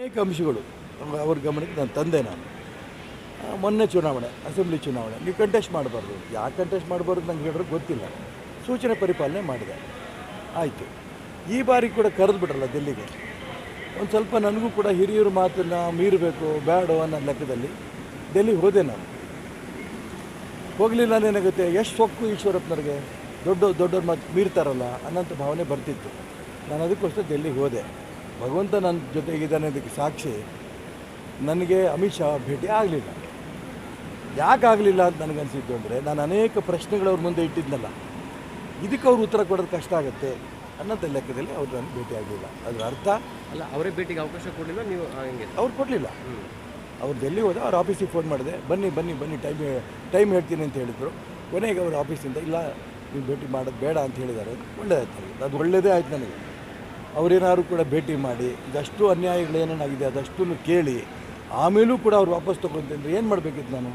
ಅನೇಕ ಅಂಶಗಳು ಅವ್ರ ಗಮನಕ್ಕೆ ನಾನು ತಂದೆ. ನಾನು ಮೊನ್ನೆ ಚುನಾವಣೆ, ಅಸೆಂಬ್ಲಿ ಚುನಾವಣೆ, ನೀವು ಕಂಟೆಸ್ಟ್ ಮಾಡಬಾರ್ದು. ಯಾಕೆ ಕಂಟೆಸ್ಟ್ ಮಾಡಬಾರ್ದು ನಂಗೆ ಹೇಳಿದ್ರೆ ಗೊತ್ತಿಲ್ಲ. ಸೂಚನೆ ಪರಿಪಾಲನೆ ಮಾಡಿದೆ, ಆಯಿತು. ಈ ಬಾರಿ ಕೂಡ ಕರೆದು ಬಿಟ್ರಲ್ಲ ಡೆಲ್ಲಿಗೆ. ಒಂದು ಸ್ವಲ್ಪ ನನಗೂ ಕೂಡ ಹಿರಿಯರ ಮಾತನ್ನು ಮೀರಬೇಕು ಬೇಡೋ ಅನ್ನೋ ಲೆಕ್ಕದಲ್ಲಿ ಡೆಲ್ಲಿಗೆ ಹೋದೆ. ನಾನು ಹೋಗಲಿಲ್ಲ ಏನಾಗುತ್ತೆ, ಎಷ್ಟು ಸೊಕ್ಕು ಈಶ್ವರಪ್ಪನವ್ರಿಗೆ ದೊಡ್ಡವ್ರ ಮಾತು ಮೀರ್ತಾರಲ್ಲ ಅನ್ನೋಂಥ ಭಾವನೆ ಬರ್ತಿತ್ತು. ನಾನು ಅದಕ್ಕೋಸ್ಕರ ಡೆಲ್ಲಿಗೆ ಹೋದೆ. ಭಗವಂತ ನನ್ನ ಜೊತೆಗಿದ್ದಾನೆ ಅದಕ್ಕೆ ಸಾಕ್ಷಿ. ನನಗೆ ಅಮಿತ್ ಶಾ ಭೇಟಿ ಆಗಲಿಲ್ಲ. ಯಾಕೆ ಆಗಲಿಲ್ಲ ಅಂತ ನನಗನ್ಸಿದ್ದು ಅಂದರೆ, ನಾನು ಅನೇಕ ಪ್ರಶ್ನೆಗಳು ಅವ್ರ ಮುಂದೆ ಇಟ್ಟಿದ್ನಲ್ಲ, ಇದಕ್ಕೆ ಅವ್ರು ಉತ್ತರ ಕೊಡೋದು ಕಷ್ಟ ಆಗುತ್ತೆ ಅನ್ನೋಂಥ ಲೆಕ್ಕದಲ್ಲಿ ಅವ್ರು ನನಗೆ ಭೇಟಿ ಆಗಲಿಲ್ಲ. ಅದರ ಅರ್ಥ ಅಲ್ಲ, ಅವರೇ ಭೇಟಿಗೆ ಅವಕಾಶ ಕೊಡಲಿಲ್ಲ, ನೀವು ಹಂಗೆ ಅವ್ರು ಕೊಡಲಿಲ್ಲ. ಅವ್ರು ಡೆಲ್ಲಿ ಹೋದ, ಅವ್ರ ಆಫೀಸಿಗೆ ಫೋನ್ ಮಾಡಿದೆ, ಬನ್ನಿ ಟೈಮ್ ಹೇಳ್ತೀನಿ ಅಂತ ಹೇಳಿದರು. ಕೊನೆಗೆ ಅವ್ರ ಆಫೀಸಿಂದ ಇಲ್ಲ ನೀವು ಭೇಟಿ ಮಾಡೋದು ಬೇಡ ಅಂತ ಹೇಳಿದ್ದಾರೆ. ಒಳ್ಳೆಯದಾಯ್ತು ನನಗೆ, ಅದು ಒಳ್ಳೆಯದೇ ಆಯ್ತು ನನಗೆ. ಅವರೇನಾದ್ರು ಕೂಡ ಭೇಟಿ ಮಾಡಿ ಇದಷ್ಟು ಅನ್ಯಾಯಗಳು ಏನೇನಾಗಿದೆ ಅದಷ್ಟನ್ನು ಕೇಳಿ ಆಮೇಲೂ ಕೂಡ ಅವ್ರು ವಾಪಸ್ ತೊಗೊಳ್ತಂದ್ರೆ ಏನು ಮಾಡಬೇಕಿತ್ತು ನಾನು?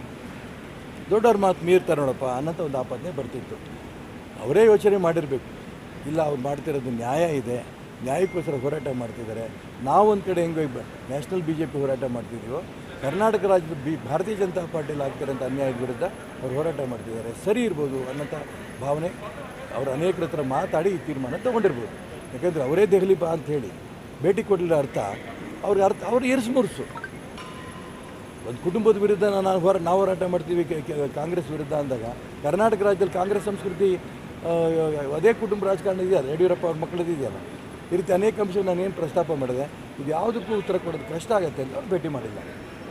ದೊಡ್ಡವ್ರ ಮಾತು ಮೀರ್ತಾರೆ ನೋಡಪ್ಪ ಅನ್ನೋಂಥ ಒಂದು ಆಪಾದನೆ ಬರ್ತಿತ್ತು. ಅವರೇ ಯೋಚನೆ ಮಾಡಿರಬೇಕು, ಇಲ್ಲ ಅವ್ರು ಮಾಡ್ತಿರೋದು ನ್ಯಾಯ ಇದೆ, ನ್ಯಾಯಕ್ಕೋಸ್ಕರ ಹೋರಾಟ ಮಾಡ್ತಿದ್ದಾರೆ. ನಾವೊಂದು ಕಡೆ ಹೆಂಗೋ ನ್ಯಾಷನಲ್ BJP ಹೋರಾಟ ಮಾಡ್ತಿದ್ದೀವೋ, ಕರ್ನಾಟಕ ರಾಜ್ಯದ ಭಾರತೀಯ ಜನತಾ ಪಾರ್ಟಿಯಲ್ಲಿ ಆಗ್ತಿರೋಂಥ ಅನ್ಯಾಯದ ವಿರುದ್ಧ ಅವ್ರು ಹೋರಾಟ ಮಾಡ್ತಿದ್ದಾರೆ, ಸರಿ ಇರ್ಬೋದು ಅನ್ನೋಂಥ ಭಾವನೆ ಅವರು ಅನೇಕರ ಹತ್ರ ಮಾತಾಡಿ ಈ ತೀರ್ಮಾನ ತೊಗೊಂಡಿರ್ಬೋದು. ಯಾಕೆಂದರೆ ಅವರೇ ದೆಹಲಿ ಬಾ ಅಂತ ಹೇಳಿ ಭೇಟಿ ಕೊಡಲಿಲ್ಲ ಅರ್ಥ ಅವ್ರು ಇರಿಸು ಮುರಿಸು. ಒಂದು ಕುಟುಂಬದ ವಿರುದ್ಧ ನಾವು ಹೋರಾಟ ಮಾಡ್ತೀವಿ ಕಾಂಗ್ರೆಸ್ ವಿರುದ್ಧ ಅಂದಾಗ, ಕರ್ನಾಟಕ ರಾಜ್ಯದಲ್ಲಿ ಕಾಂಗ್ರೆಸ್ ಸಂಸ್ಕೃತಿ ಅದೇ ಕುಟುಂಬ ರಾಜಕಾರಣ ಇದೆಯಲ್ಲ, ಯಡಿಯೂರಪ್ಪ ಅವ್ರ ಮಕ್ಕಳದ್ದು ಇದೆಯಲ್ಲ, ಈ ರೀತಿ ಅನೇಕ ಅಂಶ ನಾನೇನು ಪ್ರಸ್ತಾಪ ಮಾಡಿದೆ, ಇದು ಯಾವುದಕ್ಕೂ ಉತ್ತರ ಕೊಡೋದು ಕಷ್ಟ ಆಗುತ್ತೆ ಅಂತ ಅವ್ರು ಭೇಟಿ ಮಾಡಿಲ್ಲ.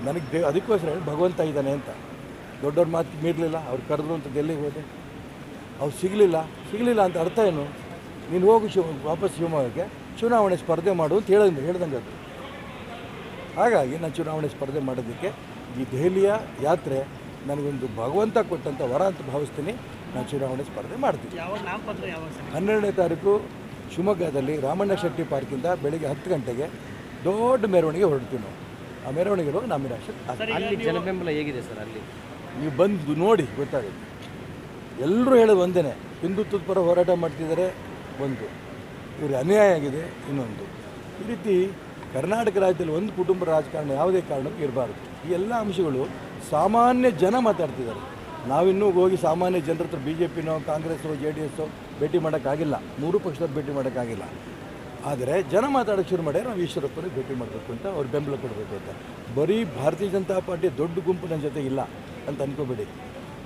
ನನಗೆ ಅದಕ್ಕೋಸ್ಕರ ಭಗವಂತ ಇದ್ದಾನೆ ಅಂತ. ದೊಡ್ಡವ್ರ ಮಾತು ಮೀರಲಿಲ್ಲ, ಅವ್ರು ಕರೆದ್ರು ಅಂತ ಡೆಲ್ಲಿಗೆ ಹೋದೆ. ಅವ್ರು ಸಿಗಲಿಲ್ಲ ಅಂತ ಅರ್ಥ ಏನು? ನೀನು ಹೋಗಿ ವಾಪಸ್ ಶಿವಮೊಗ್ಗಕ್ಕೆ ಚುನಾವಣೆ ಸ್ಪರ್ಧೆ ಮಾಡು ಅಂತ ಹೇಳ್ದಂಗೆ ಅದು. ಹಾಗಾಗಿ ನಾನು ಚುನಾವಣೆ ಸ್ಪರ್ಧೆ ಮಾಡೋದಕ್ಕೆ ಈ ದೆಹಲಿಯ ಯಾತ್ರೆ ನನಗೊಂದು ಭಗವಂತ ಕೊಟ್ಟಂಥ ವರ ಅಂತ ಭಾವಿಸ್ತೀನಿ. ನಾನು ಚುನಾವಣೆ ಸ್ಪರ್ಧೆ ಮಾಡ್ತೀನಿ. 12ನೇ ತಾರೀಕು ಶಿವಮೊಗ್ಗದಲ್ಲಿ ರಾಮಣ್ಣ ಶೆಟ್ಟಿ ಪಾರ್ಕಿಂದ ಬೆಳಿಗ್ಗೆ 10 ಗಂಟೆಗೆ ದೊಡ್ಡ ಮೆರವಣಿಗೆ ಹೊರಡ್ತೀವಿ ನಾವು. ಆ ಮೆರವಣಿಗೆ ಹೋಗಿ ನಾಮಿನೇಷನ್. ಅಲ್ಲಿ ಜನಬೆಂಬಲ ಹೇಗಿದೆ ಸರ್? ಅಲ್ಲಿ ನೀವು ಬಂದು ನೋಡಿ ಗೊತ್ತಾಗುತ್ತೆ. ಎಲ್ಲರೂ ಹೇಳೋದು ಒಂದೇ, ಹಿಂದುತ್ವದ ಪರ ಹೋರಾಟ ಮಾಡ್ತಿದ್ದಾರೆ ಒಂದು, ಇವ್ರಿಗೆ ಅನ್ಯಾಯ ಆಗಿದೆ ಇನ್ನೊಂದು. ಈ ರೀತಿ ಕರ್ನಾಟಕ ರಾಜ್ಯದಲ್ಲಿ ಒಂದು ಕುಟುಂಬ ರಾಜಕಾರಣ ಯಾವುದೇ ಕಾರಣಕ್ಕೂ ಇರಬಾರ್ದು. ಈ ಎಲ್ಲ ಅಂಶಗಳು ಸಾಮಾನ್ಯ ಜನ ಮಾತಾಡ್ತಿದ್ದಾರೆ. ನಾವಿನ್ನೂ ಹೋಗಿ ಸಾಮಾನ್ಯ ಜನರ ಹತ್ರ BJPನೋ ಕಾಂಗ್ರೆಸ್ಸೋ JDSಸೋ ಭೇಟಿ ಮಾಡೋಕ್ಕಾಗಿಲ್ಲ, 3 ಪಕ್ಷದವ್ರು ಭೇಟಿ ಮಾಡೋಕ್ಕಾಗಿಲ್ಲ. ಆದರೆ ಜನ ಮಾತಾಡೋಕ್ಕೆ ಶುರು ಮಾಡ್ಯಾರ, ನಾವು ಈಶ್ವರಪ್ಪನಿಗೆ ಭೇಟಿ ಮಾಡಬೇಕು ಅಂತ, ಅವ್ರು ಬೆಂಬಲ ಕೊಡಬೇಕು ಅಂತ. ಬರೀ ಭಾರತೀಯ ಜನತಾ ಪಾರ್ಟಿ ದೊಡ್ಡ ಗುಂಪು ನನ್ನ ಜೊತೆಗಿಲ್ಲ ಅಂತ ಅಂದ್ಕೋಬೇಡಿ,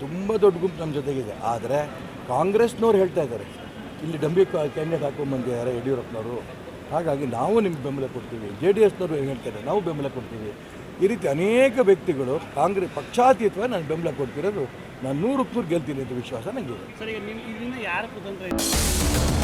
ತುಂಬ ದೊಡ್ಡ ಗುಂಪು ನಮ್ಮ ಜೊತೆಗಿದೆ. ಆದರೆ ಕಾಂಗ್ರೆಸ್ನವ್ರು ಹೇಳ್ತಾ ಇದ್ದಾರೆ, ಇಲ್ಲಿ ಡಂಬಿ ಕ್ಯಾಂಡಿಡೇಟ್ ಹಾಕೊಂಡ್ಬಂದಿದ್ದಾರೆ ಯಡಿಯೂರಪ್ಪನವರು, ಹಾಗಾಗಿ ನಾವು ನಿಮ್ಗೆ ಬೆಂಬಲ ಕೊಡ್ತೀವಿ. JDSನವರು ಹೇಳ್ತಾರೆ, ನಾವು ಬೆಂಬಲ ಕೊಡ್ತೀವಿ. ಈ ರೀತಿ ಅನೇಕ ವ್ಯಕ್ತಿಗಳು ಕಾಂಗ್ರೆಸ್ ಪಕ್ಷಾತೀತವಾಗಿ ನಾನು ಬೆಂಬಲ ಕೊಡ್ತಿರೋದು, ನಾನು 100% ಗೆಲ್ತೀನಿ ಅಂತ ವಿಶ್ವಾಸ ನನಗಿದೆ. ಸರ್, ಈಗ ಇದರಿಂದ ಯಾರು ಕುತಂತ್ರ ಇದೆ?